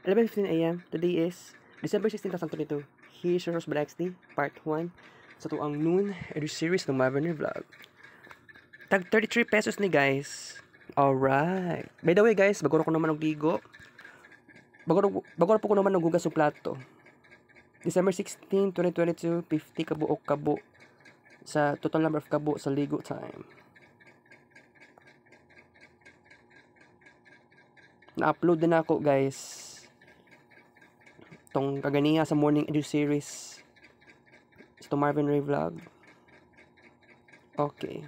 11:15 a.m. Today is December 16, 2022. Here's your host, Braxty, Part 1 sa tuang noon edu series ng Marvin Vlog. Tag 33 pesos ni guys. Alright. By the way guys, bago ko naman ligo. Bago po ko naman nagugas yung plato. December 16, 2022, 50 kabuok kabo sa total number of kabo sa ligo time. Na-upload din ako guys. Tong kaganiya sa morning edu series. Ito Marvin Ray Vlog. Okay.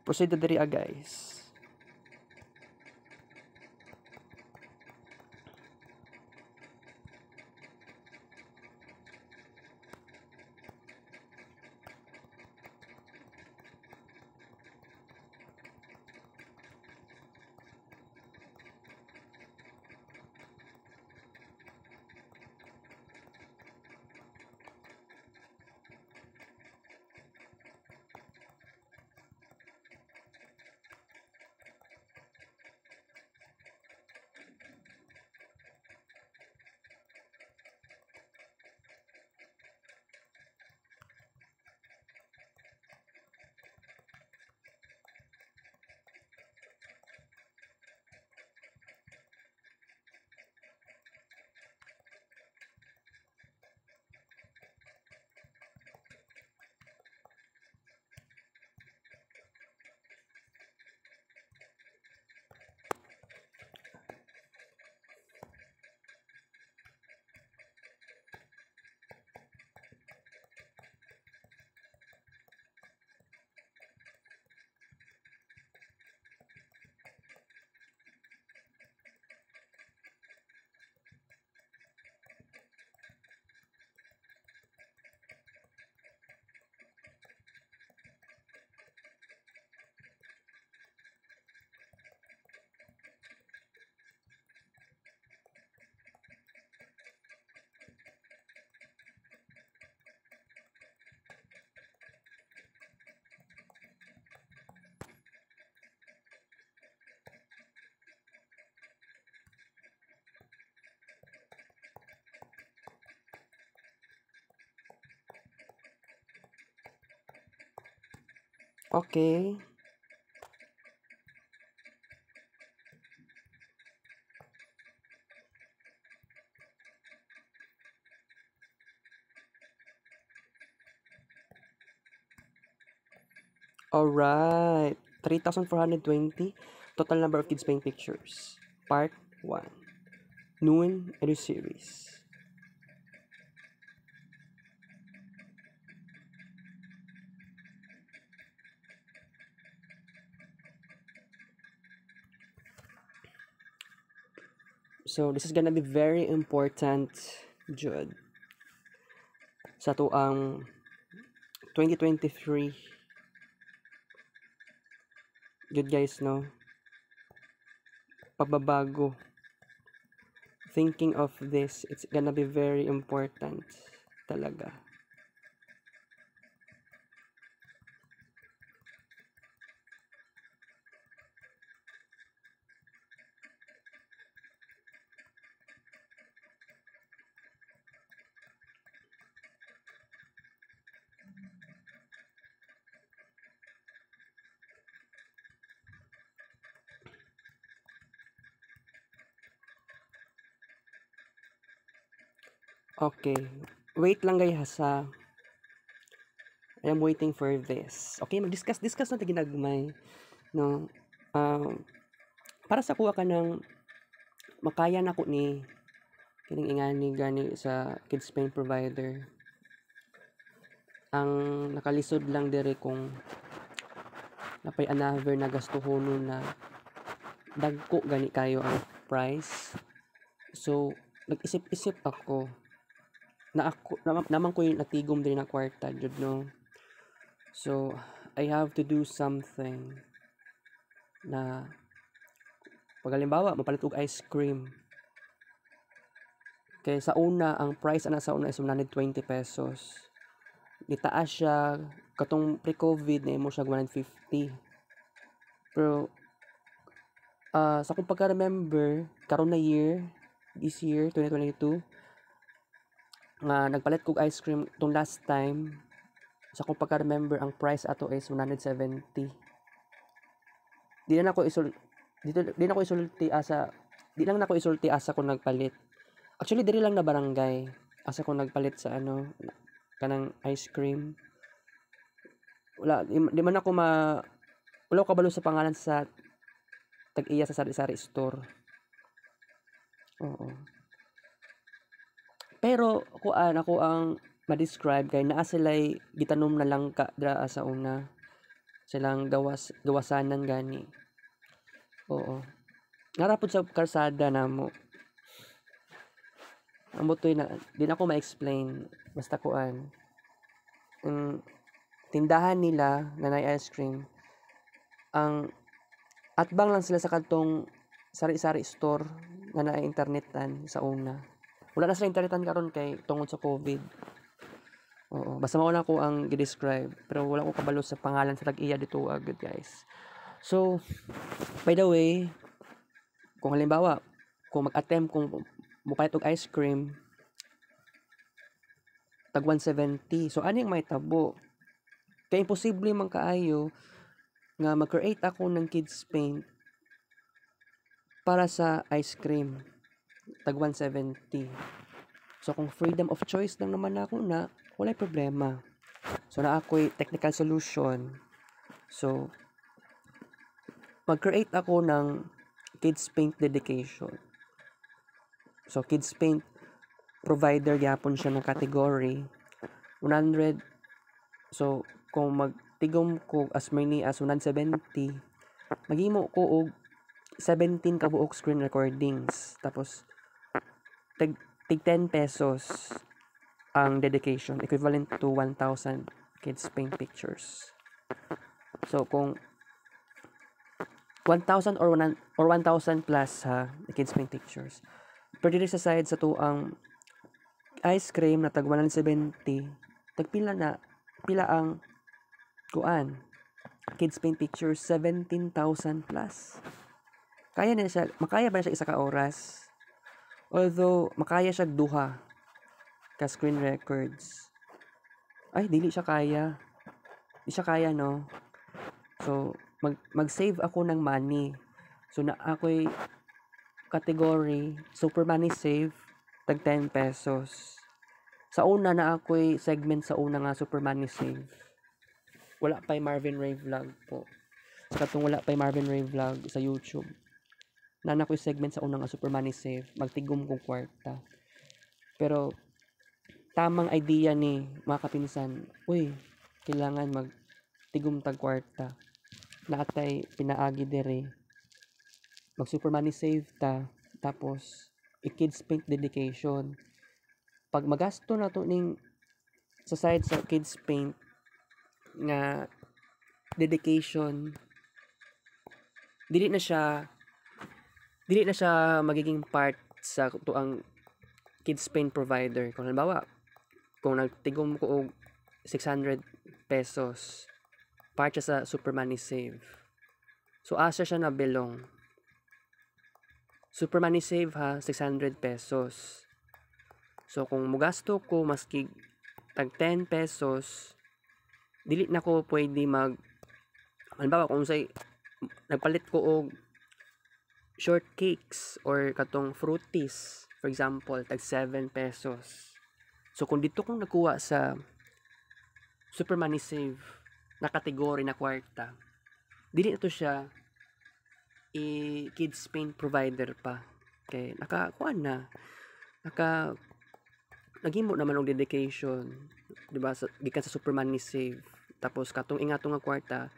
Proceed to diri guys. Okay. Alright. 3,420 total number of kids paying pictures. Part 1. Noon edu series. So this is gonna be very important, Jude. Sa tuang 2023. Jude guys, no? Pagbabago. Thinking of this, it's gonna be very important talaga. Okay. Wait lang guys ha. I am waiting for this. Okay, mag-discuss na ginagmay. No? Para sa kuha ka ng makaya na ko ni kining ingani gani sa kids paying provider. Ang nakalisod lang dire kung napay another na gastuhono na dagko gani kayo ang price. So, nag-isip-isip ako na ako naman ko yung natigom din na kwarta, jud no. So, I have to do something na pag halimbawa mapalit og ice cream. Kaya sa una, ang price ana sa una is 120 pesos. Nitaas siya katong pre-COVID na imo siya 150. Pero sa kung pagka-remember, karon na year this year 2022 nga nagpalit kog ice cream tong last time. Sa kung pagka-remember, ang price ato is 170. Di na ako isulti asa, di lang nako isulti asa ko nagpalit. Actually diri lang na barangay asa ko nagpalit sa kanang ice cream. Di man ako wala ko kabalo sa pangalan sa tag-iya sa sari-sari store. Oo. Pero kuan ako ang ma-describe kay naa sila'y gitanom na lang ka dra sa una. Silang gawasanan gani. Oo. Narapod sa karsada namo. Amo toy na di na ko ma-explain basta kuan. Tindahan nila na ice cream ang atbang lang sila sa kadtong sari-sari store nga na internetan sa una. Wala na sila internetan karon kay tungod sa COVID. Oo, basta mao na ko ang gi-describe pero wala ko kabalo sa pangalan sa tag-iya dito agad guys. So, by the way, kung halimbawa kung mag-attempt kung mupalit og ice cream tag 170. So ani ang may tabo? Kay imposible man kaayo nga mag-create ako ng kids paint para sa ice cream tag 170. So kung freedom of choice lang naman ako na walay problema. So na ako'y technical solution. So mag-create ako ng kids paint dedication. So kids paint provider gyapon siya ng category 100. So kung magtigom ko as many as 170, maghimo ko og 17 kabuok screen recordings. Tapos tig 10 pesos ang dedication, equivalent to 1,000 kids paint pictures. So kung 1,000 or 1,000 plus kids paint pictures. Pero dito sa side sa to ang ice cream na tag 170, tagpila ang kuan kids paint pictures 17,000 plus. Makaya ba na siya isa ka oras? Although makaya siya duha ka screen records. Ay dili siya kaya. Di siya kaya no. So mag-save ako ng money. So na ako'y category super money save tag 10 pesos. Sa una na ako'y segment sa una nga super money save. Wala pa'y Marvin Ray Vlog po. Sa katong wala pa'y Marvin Ray Vlog sa YouTube. Na ako'y segment sa una nga super money save. Magtigom kong kwarta. Pero tamang idea ni mga kapinsan. Uy, kailangan magtigom tag kwarta. Naatay pinaagi dere. Mag super money save ta. Tapos i-kids paint dedication. Pag magasto na to ning sa side sa kids paint nga dedication, dili na siya magiging part sa tuang kids paint provider. Kung halimbawa kung nagtigom ko og 600 pesos, part siya sa super money save. So asa siya na belong. Super money save 600 pesos. So kung mugasto ko maski tag 10 pesos, dili na ko pwede halimbawa kung say nagpalit ko og shortcakes or katong fruities, for example, tag 7 pesos. So kung dito kong nakuha sa super money save na kategory na kwarta, dili na to siya kids paint provider pa. Okay, naghimo naman og dedication, di ba, gikan sa super money save. Tapos katong ingato nga kwarta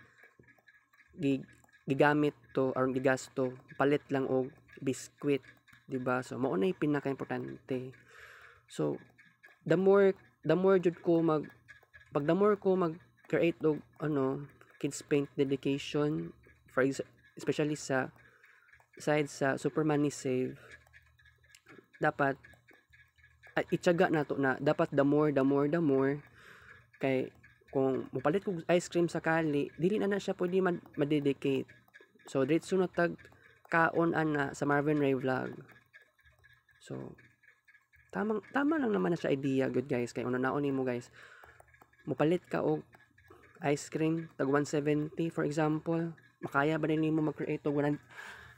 gigamit to or gigasto palit lang og biskwit, di ba? So mao na pinaka-importante. So the more jud ko mag-create og kids paint dedication especially sa side sa super money save, dapat itsaga na to na dapat the more kay kung mupalit ko ice cream sakali dili na siya pwede ma-dedicate. So diretso na tag kaon ana sa Marvin Ray Vlog. So tama lang naman na siya idea good guys, kay una-naon nimo guys mopalit ka og ice cream tag 170 for example, makaya ba nimo mag-create og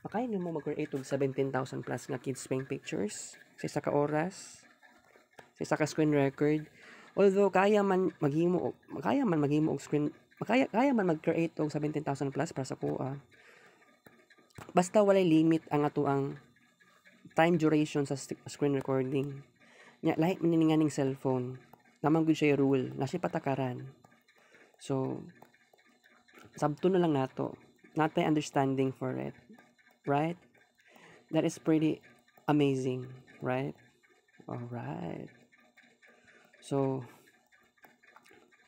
makaya nimo mag-create og 17,000 plus nga kids paying pictures sa isa ka oras, sa isa ka screen record. Although kaya man maghimo og screen, kaya man mag-create og 17,000 plus para sa kuha, basta walay limit ang atoang time duration sa screen recording. Nya lahi man ni nganing cellphone, naman gud siya rule na siya patakaran. So sabto na lang nato, natay understanding for it, right? That is pretty amazing, right? All right. So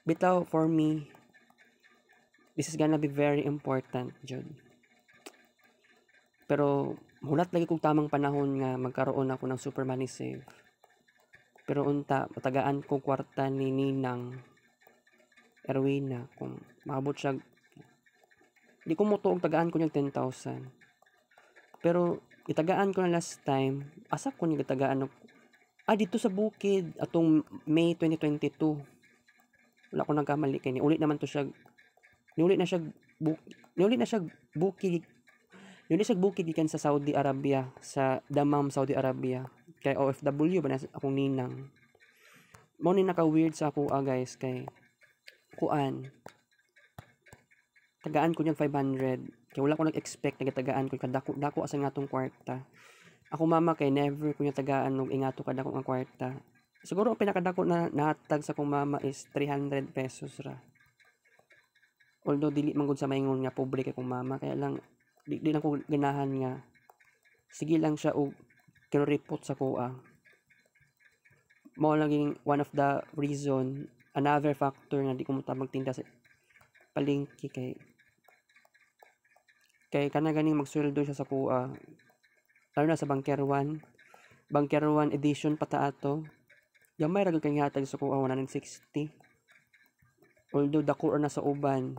bitaw for me, this is gonna be very important jud. Pero hulat lagi kog tamang panahon nga magkaroon ako ng super money save. Pero unta matagaan ko kwarta ni Ninang Erwina kung maabot siya, di ko mo tuong tagaan ko niyang 10,000. Pero itagaan ko na last time, asa ko niya tagaan dito sa bukid atong May 2022. Wala ko nagkamali kay ni ulit naman to siya. Niulit na siya bukid gikan sa Saudi Arabia, sa Dammam, Saudi Arabia. Kay OFW ba na akong ninang. Mao ni naka-weird sa ako guys, kay kuan. Tagaan ko niyang 500. Kay wala ko nag-expect na tagaan ko kadako asa nga tong kwarta. Ako mama kay never ko niya tagaan og ingato kadako nga kwarta. Siguro ang pinakadako na nahatag sa kong mama is 300 pesos ra. Although dili man gud sa maingon nga pobre kay kong mama, kaya lang di lang ko ganahan nga sige lang siya og kinuripot sa kuha. Mao lang one of the reason, another factor nga di ko mo magtinda sa palengke kay kana ganing magsweldo siya sa kuha. Lalo na sa Banker 1 edition pata ato. Gamay ra gyud kay hatag sa kuha 160. Although dako na sa uban,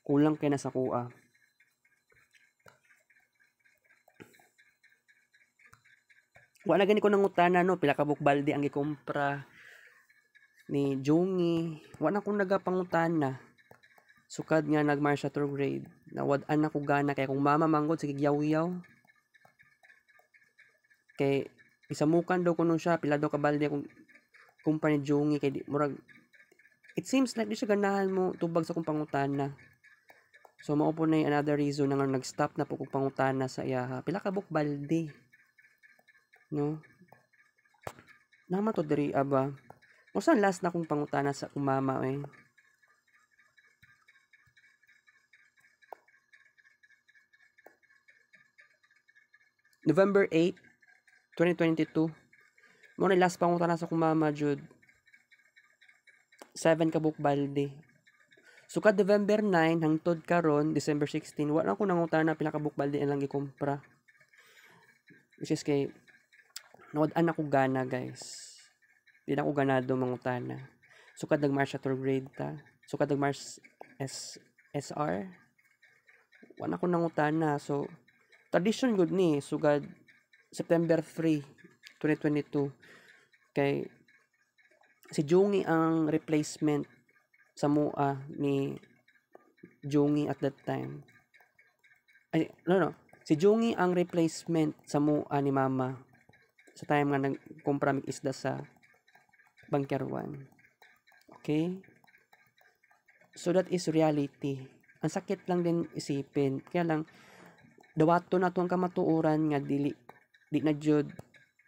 kulang kay na sa kuha. Wala gani ko nangutana no, pila ka bukbalde ang gikumpra ni Jongi. Wala akong nagapangutana. Sukad nga nag-March retrograde. Nawad-an ako gana kay kung mama manggod sige yaw-yaw. Kay isamukan daw kuno siya, pila daw ka balde akong kumpra ni Jongi kay di murag it seems like di siya ganahan mo tubag sa kong pangutana. So mao po na another reason nga nag-stop na po kong pangutana sa iya. Pila ka bukbalde. No? Naman to diri aba. Usan last na kong pangutana sa kong mama eh. November 8, 2022. Mo na last pangutana sa kong mama jud. 7 ka bukbalde. So kad November 9 hangtod karon December 16, wala ko nangutana pila ka bukbalde lang gikumpra. Which is kay nawad-an ako gana guys. Di na ako ganado mangutana. Sukad nag-March retrograde ta. Sukad nag-March SR. Wala ko nangutana. So tradition good ni sugad September 3, 2022. Kay si Jongi ang replacement sa mua ni Jongi at that time. Ay, no. Si Jongi ang replacement sa mua ni mama sa time nga nagkumpra mig isda sa Banker 1. Okay? So that is reality. Ang sakit lang din isipin. Kaya lang dawato na to ang kamatuoran nga dili na jud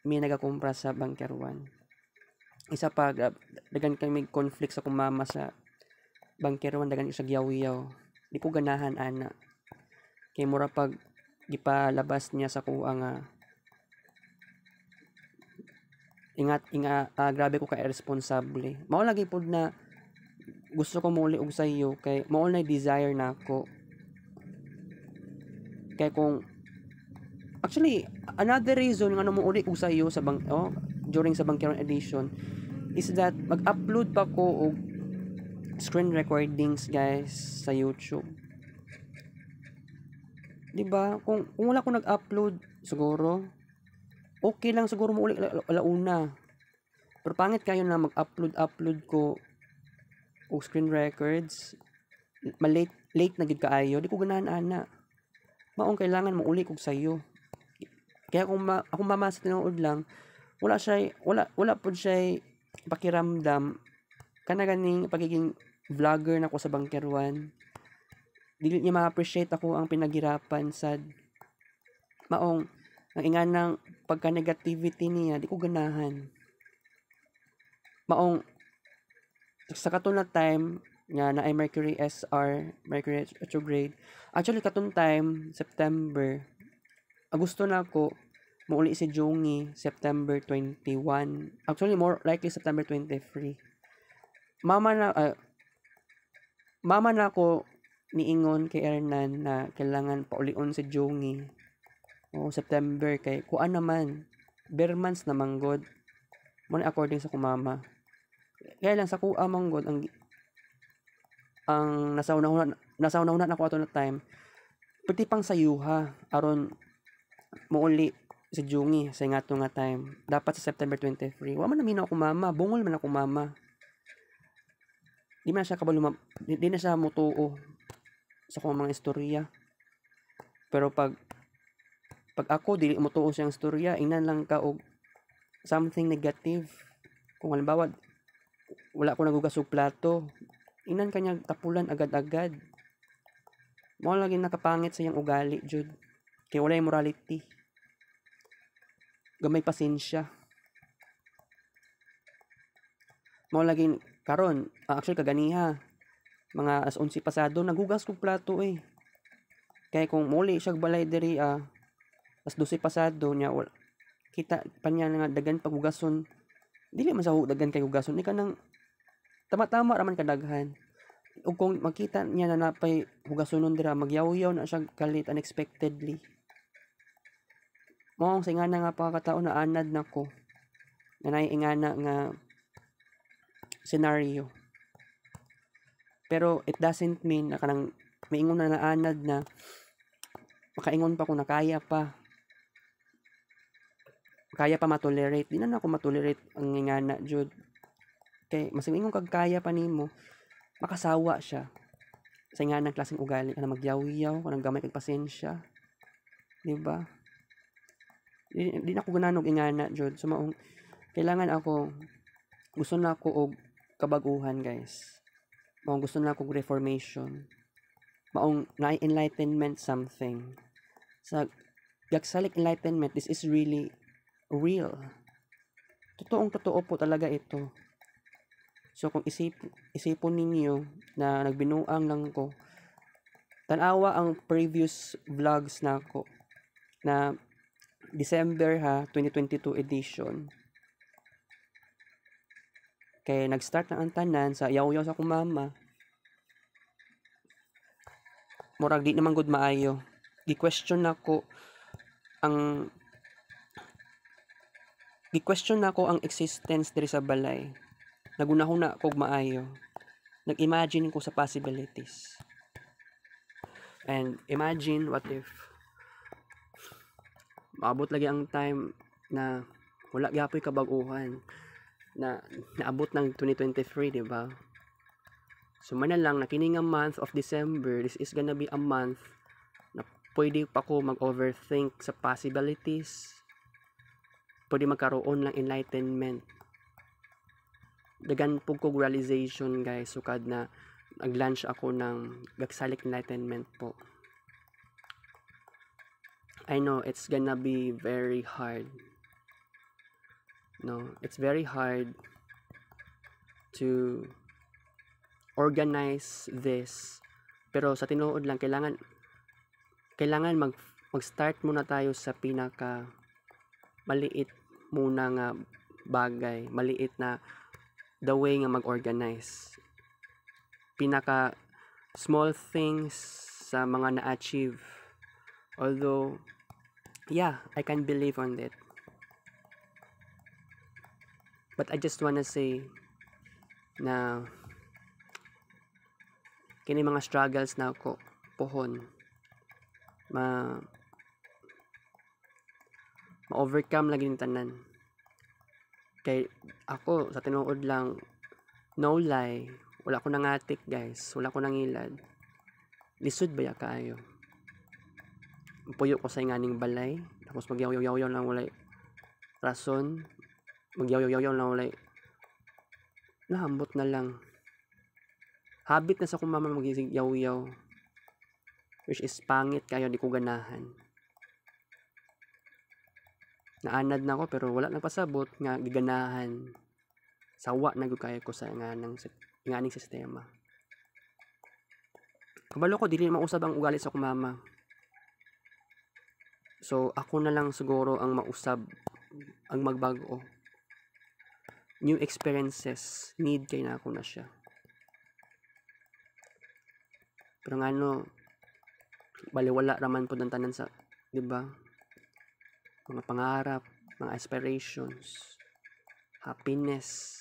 mi nagakumpra sa Banker 1. Isa pa dagan kami conflict sa kong mama sa Banker 1, dagan siya giyaw-yaw. Di ko ganahan ana. Kay mura pag gipalabas niya sa kuha nga grabe ko kay irresponsible. Mao lagi pod na gusto ko muli og sa iyo kay mao na desire nako. Kay kung actually another reason nga mo uli og sa iyo sa during sa Banker edition is that mag-upload pa ko og screen recordings guys sa YouTube. Diba? Kung wala ko nag-upload siguro okay lang siguro mo uli alauna. Pero pangit kayo na mag-upload ko og screen records, late na gid kaayo, di ko ganahan ana. Maong kailangan mo uli kog sayo. Kaya kung mama sa tinuod lang, wala pud siya pakiramdam kana ganing pagiging vlogger nako sa Bangkerwan. Dili niya ma-appreciate ako ang pinaghirapan sad. Maong ang inganang pagka negativity niya di ko ganahan. Maong sa katon na time nga na ay Mercury retrograde. Actually katon time September. Gusto na ako mauli si Jongi September 21. Actually more likely September 23. Mama na ako niingon kay Ernan na kailangan paulion si Jongi o September kay kuan naman bare months na manggod mo according sa kumama. Kaya lang sa kuha manggod ang nasauna na ako ato na time pati pang sayuha aron muuli si Jungi sa ngato nga time dapat sa September 23. Wa man namin ako mama, bungol man ako mama. Di man siya kabalo, di na siya mutuo sa kong mga istorya. Pero pag ako dili mutuo siyang istorya, ingnan lang ka og something negative. Kung halimbawa wala ko nagugas og plato, ingnan kanya tapulan agad-agad. Mao lagi nakapangit sa iyang ugali jud. Kay wala yung morality. Gamay pasensya. Mao lagi karon, actually kaganiha mga as 11 pasado nagugas kog plato eh. Kaya kung muli siya balay diri as 12 pasado nya wala kita pa niya nga dagan paghugason. Dili man sa dagan kay hugason, ni kanang tama-tama raman kadaghan. Ug kung makita niya na napay hugasonon dira magyaw-yaw na siya kalit unexpectedly. Mao ang ingana nga pagkatao na anad nako. Nanay ingana nga scenario. Pero it doesn't mean na kanang maingon na naanad na makaingon pa kung nakaya pa. Kaya pa matolerate. Di na ako matolerate ang ingana jud. Kay mas ingon kag kaya pa nimo, makasawa siya. Sa ingana klaseng ugali kana magyaw-yaw, kanang gamay kag pasensya. Di ba? Di na ako gananog ingana jud. So maong kailangan ako gusto na ako og kabaguhan, guys. Maong gusto na ako reformation. Maong na enlightenment something. Sa Gagsalik enlightenment, this is really real. Totoo po talaga ito. So kung isipon ninyo na nagbinuang lang ko, tanawa ang previous vlogs na ako na December 2022 edition. Kaya nag-start na ang tanan sa yaw-yaw sa kumama. Murag di naman good maayo. Gi-question nako ang ang existence diri sa balay. Nagunahuna kog maayo. Nag-imagine ko sa possibilities. And imagine what if maabot lagi ang time na wala gyapoy kabaguhan na naabot ng 2023, di ba? So man lang na kini nga month of December, this is gonna be a month na pwede pa ko mag-overthink sa possibilities. Pwede magkaroon ng enlightenment. Dagan po kog realization, guys, sukad na nag-launch ako ng Gagsalik Enlightenment po. I know it's gonna be very hard. No, it's very hard to organize this. Pero sa tinuod lang kailangan mag-start muna tayo sa pinaka maliit muna nga bagay, maliit na the way nga mag-organize. Pinaka small things sa mga na-achieve. Although, yeah, I can believe on it. But I just wanna say na kini mga struggles na ako ma-overcome lagi ng tanan. Kay ako sa tinuod lang, no lie, wala ko nangatik guys, wala ko nangilad. Lisod ba ya kaayo? Puyo ko sa inganing balay, tapos magyaw-yaw lang walay rason, magyaw-yaw lang walay nahambot na lang. Habit na sa kumama magisig yaw-yaw, which is pangit kayo, di ko ganahan. Naanad na ako pero wala nang pasabot nga giganahan. Sawa na gyud kayo ko sa nganing sistema. Kabalo ko dili mausab ang ugali sa kumama. So ako na lang siguro ang mausab, ang magbago. New experiences, need kay na ako na siya. Pero ngano baliwala raman pud ang tanan sa, di ba? Mga pangarap, mga aspirations, happiness,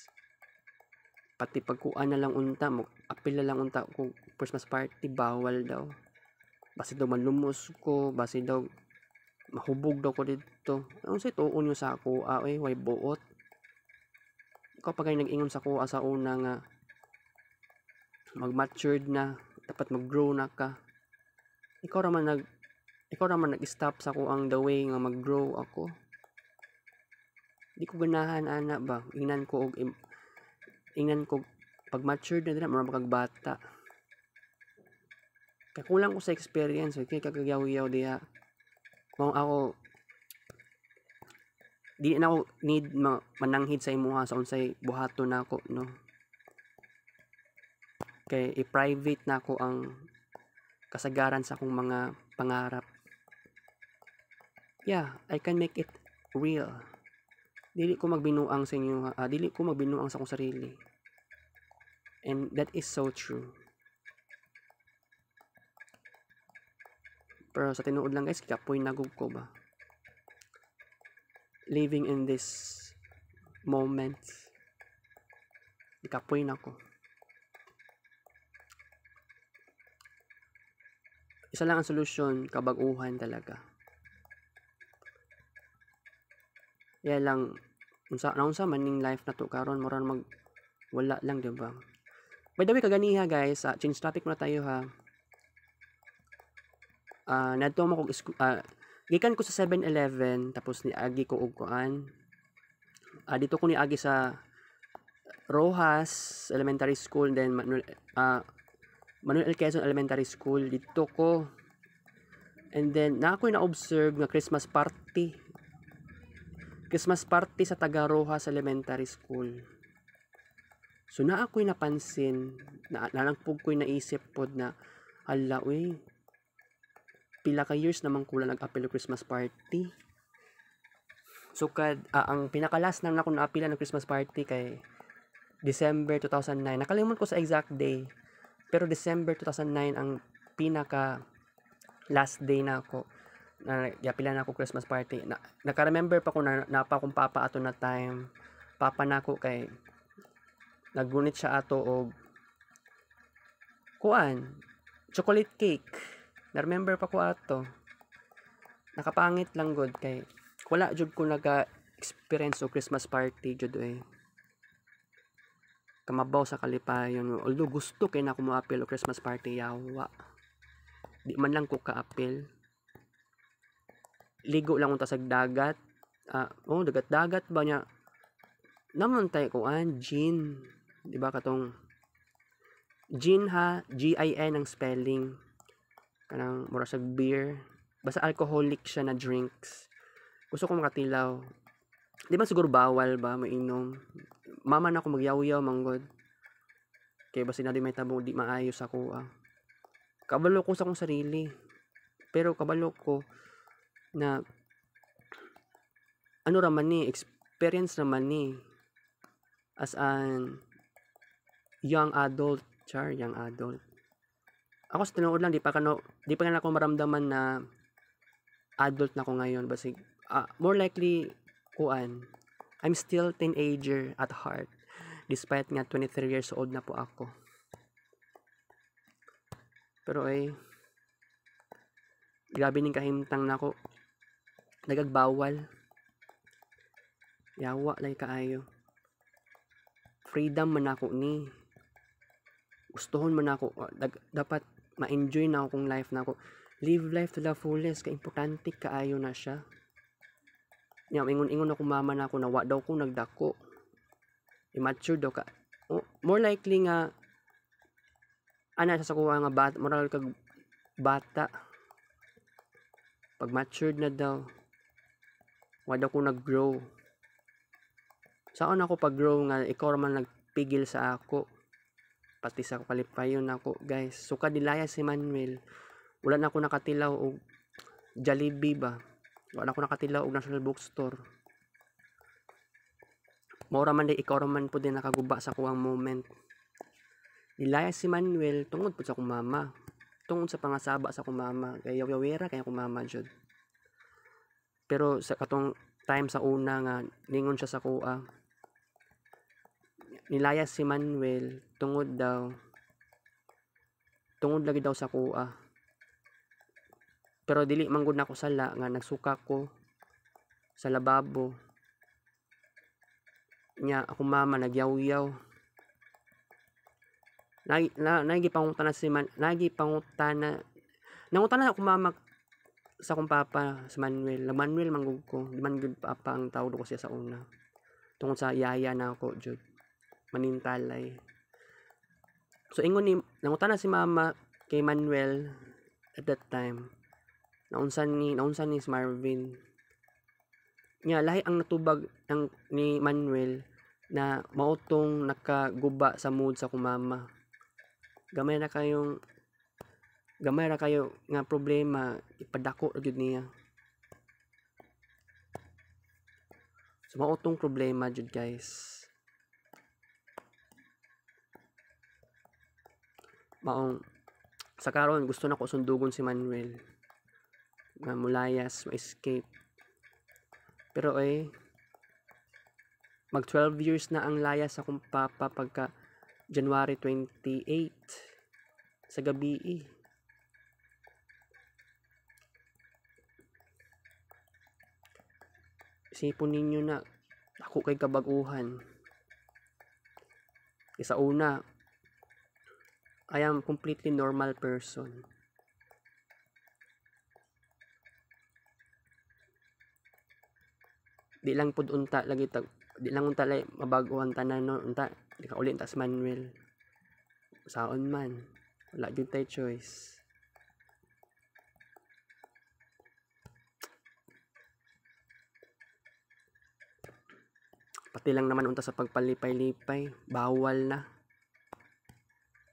pati pagkuan na lang unta mo, apil na lang unta ko Christmas party bawal daw. Basi daw malumos ko, basi daw mahubog daw ko dito. Ano sa tuon yung sa ako, way buot. Ikaw pag nag-ingon sa ako sa una nga mag-matured na, dapat mag-grow na ka. Ikaw raman nag-stop sa ako ang the way nga mag-grow ako. Di ko ganahan ana ba, ingnan ko pag matured na dira mura makagbata. Kaya kulang ko sa experience, kay kagagyaw-yaw diha. Kung ako di na ako need mananghid sa imuha sa unsay buhaton nako, no. Kay i-private na ako ang kasagaran sa akong mga pangarap. Yeah, I can make it real. Dili ko magbinuang sa inyo, dili ko magbinuang sa akong sarili. And that is so true. Pero sa tinuod lang guys, kapoy nagug ko ba. Living in this moment, kapoy na ko. Isa lang ang solusyon, kabag-uhan talaga. Kaya lang, unsa maning life na to karon moran wala lang, di ba? By the way, kaganiha guys, change topic muna tayo ha. Nadto mo kog gikan ko sa 7-Eleven tapos ni agi ko og kuan. Dito ko ni agi sa Rojas Elementary School, then Manuel L. Quezon Elementary School dito ko. And then na ako na-observe nga Christmas party sa taga Rojas Elementary School. So na ako'y napansin, nalangpog ko'y naisip pod na hala uy, pila ka years naman ko lang nag-apil Christmas party. So ang pinakalas nang ako na-apila ng Christmas party kay December 2009. Nakalimot ko sa exact day. Pero December 2009 ang pinaka last day na ako na yapila na ako Christmas party. Naka-remember pa ko na pa akong papa ato na time. Papa na ako kay naggunit siya ato og kuan, chocolate cake. Na-remember pa ko ato. Nakapangit lang god kay wala jud ko naga-experience og Christmas party jud kamabaw sa kalipayon. Although gusto kay na ako mo-apil og Christmas party, yawa. Di man lang ko ka-apil. Ligo lang unta sa dagat. Dagat ba niya? Naman tayo kuan, gin. Di ba katong gin ha, G-I-N ang spelling. Kanang mura sa beer. Basta alcoholic siya na drinks. Gusto ko makatilaw. Di ba siguro bawal ba mainom? Mama na ako magyaw-yaw manggod. Kaya ba sinali may tabong di maayos ako Kabalo ko sa akong sarili. Pero kabalo ko na ano raman ni, experience naman ni as an young adult, young adult. Ako sa tinuod lang, di pa nga ako maramdaman na adult na ako ngayon. Basi, more likely, I'm still teenager at heart. Despite nga 23 years old na po ako. Pero grabe ning kahimtang na ako. Nagagbawal. Yawa lay kaayo. Freedom man ako ni. Gustuhon man ako. Dapat ma-enjoy na ako kung life na ako. Live life to the fullest. Ka-importante kaayo na siya. Ingon ako mama na ako na wa daw ko nagdako. Immature daw ka. More likely nga ana sa kuha nga bata, moral kag bata. Pag matured na daw, wa daw ko nag-grow. Saan ako pag-grow nga ikaw man nagpigil sa ako. Pati sa kalipayon ako, guys. So kadilaya si Manuel. Wala na ako nakatilaw og Jollibee ba. Wala na ako nakatilaw og National Bookstore. Maura man di ikaw man po din nakaguba sa kuwang moment. Nilaya si Manuel tungod po sa akong mama. Tungod sa pangasaba sa akong mama. Kaya yawera kaya akong mama jud. Pero sa katong time sa una nga ningon siya sa kuha. Nilaya si Manuel tungod lagi daw sa kuha. Pero dili man gud nako sala nga nagsuka ko sa lababo. Nya ako mama nagyaw-yaw. Nangipangutana ako mama sa akong papa sa Manuel. Manuel manggug ko. Di man gud papa ang tawag ko siya sa una. Tungod sa yaya na ako jud. Manintalay. So ingon ni nangutana si mama kay Manuel at that time. Naunsan ni si Marvin. Nya lahi ang natubag ni Manuel na mautong nakaguba sa mood sa kumama. Gamay na kayo nga problema ipadako gyud niya. So mautong problema jud guys. Maong sa karon gusto na ko sundugon si Manuel nga mulayas ma-escape. Pero mag 12 years na ang layas akong papa pagka January 28 sa gabi. Isipon ninyo na ako kay kabaguhan. Sa una, I am completely normal person. Di lang pud unta lagi mabaguhan tanan no unta di ka uli tas Manuel. Saon man wala gyud tay choice. Pati lang naman unta sa pagpalipay-lipay, bawal na.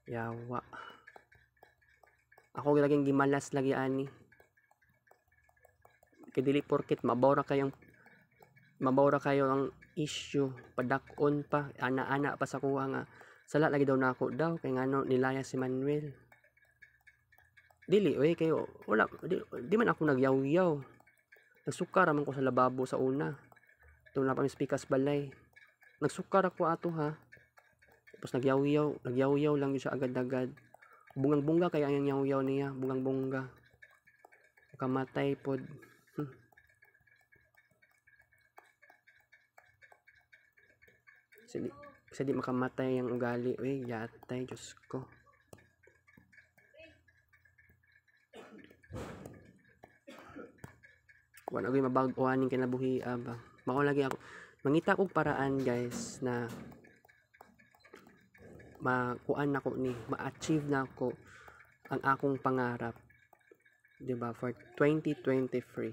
Yawa. Ako laging gimalas lagi ani. Kay dili porket mabawra kayo ang issue, padakon pa, ana-ana pa sa kuha nga. Sala lagi daw nako daw kay ngano nilaya si Manuel. Dili kayo wala di man ako nagyaw-yaw. Nagsukar man ko sa lababo sa una. Ito na pa mi spikas balay. Nagsukar ako ato ha. Tapos nagyaw-yaw lang yun siya agad-agad. Bungang-bunga kaya ang yaw-yaw niya, bungang-bunga. Kamatay pod. Kasi di makamatay ang ugali. Yatay, Diyos ko. Wala ko yung mabag-uhanin kinabuhi ba. Mako lagi ako. Mangita kong paraan guys na makuan ako ni, ma-achieve na ako ang akong pangarap. 'Di ba? For 2023.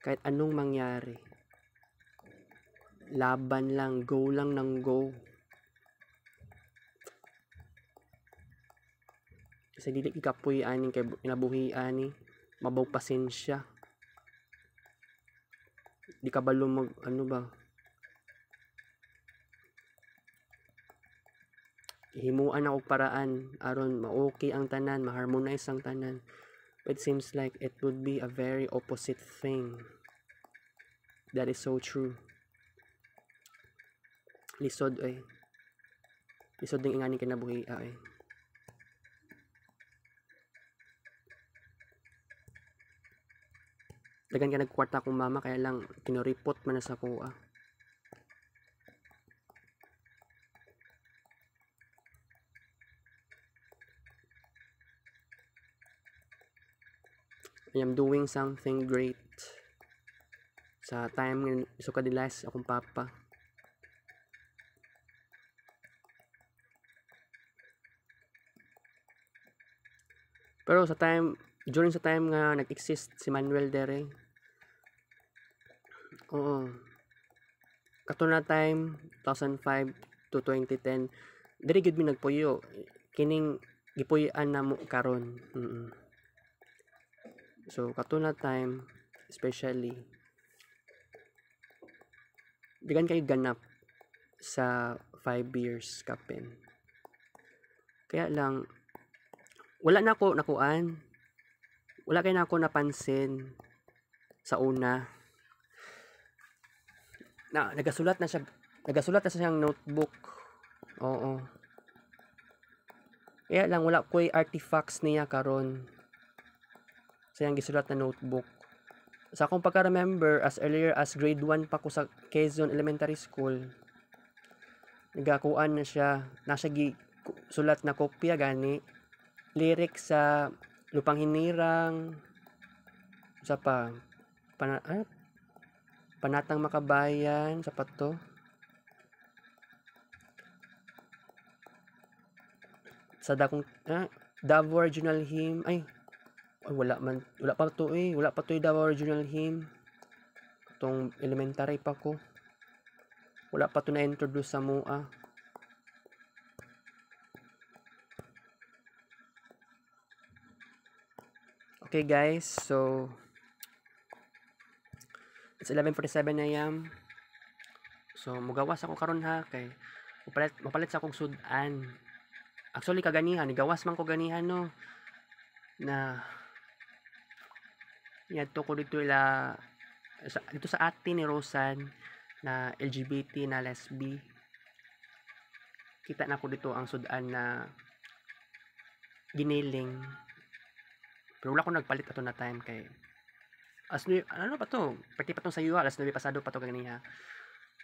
Kahit anong mangyari. Laban lang, go lang ng go. Kasi dili ikapoy aning kay kinabuhi ani, mabaw pasensya. Di ka balo mag ano ba? Himuan ako paraan aron ma-okay ang tanan, ma-harmonize ang tanan. It seems like it would be a very opposite thing. That is so true. Lisod Lisod ding ingani kinabuhi Dagan ka nagkwarta akong mama kaya lang kinuripot man na sa kuha. I am doing something great sa time nga iso ka dilas akong papa. Pero during sa time nga nag-exist si Manuel dere, oo, kato na time 2005 to 2010 diri gid mi nagpuyo, kining gipuy-an namo karon. So kato na time especially digan kayo ganap sa 5 years kapin. Kaya lang wala na ako nakuan, wala kay na ako napansin sa una na nagasulat na sa siyang notebook. Oo, kaya lang wala ko'y artifacts niya karon sa iyang gisulat na notebook. Sa akong pagka-remember, as earlier as grade 1 pa ko sa Quezon Elementary School, nagakuan na siya, nasa sulat na kopya gani, lyric sa Lupang Hinirang, sa Panatang Makabayan, sa pato. Sa Davao Original Hymn, wala pa to yung Davao Original Hymn. Itong elementary pa ko. Wala pa to na-introduce sa MUA. Okay guys, so it's 11:47 AM. So mugawas ako karon ha kay mapalit sa akong sudan. Actually kaganihan, gawas man ko ganihan no. Na yadto ko dito dito sa ate ni Rosan na LGBT na lesbi. Kita na ko dito ang sudan na giniling. Pero wala ko nagpalit ato na time kay ano pa to? Pati pa tong sa iyo, alas 9 pasado pa to ganiha.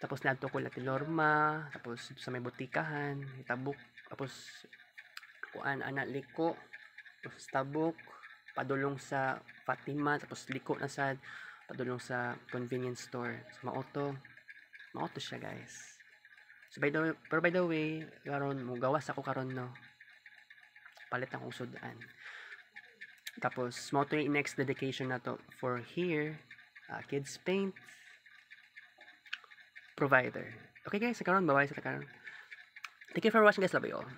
Tapos nadto ko Lati Lorma, tapos sa may butikahan, Tabuk, tapos kuan ana liko, tapos Tabuk, padulong sa Fatima, tapos liko na sad, padulong sa convenience store. So maoto siya guys. So by the way, karon mo gawas ako karon no. Palit akong sudan. Tapos mo to yung next dedication na to for here, Kids Paint Provider. Okay guys, karon bye-bye sa karon. Thank you for watching guys, love you all.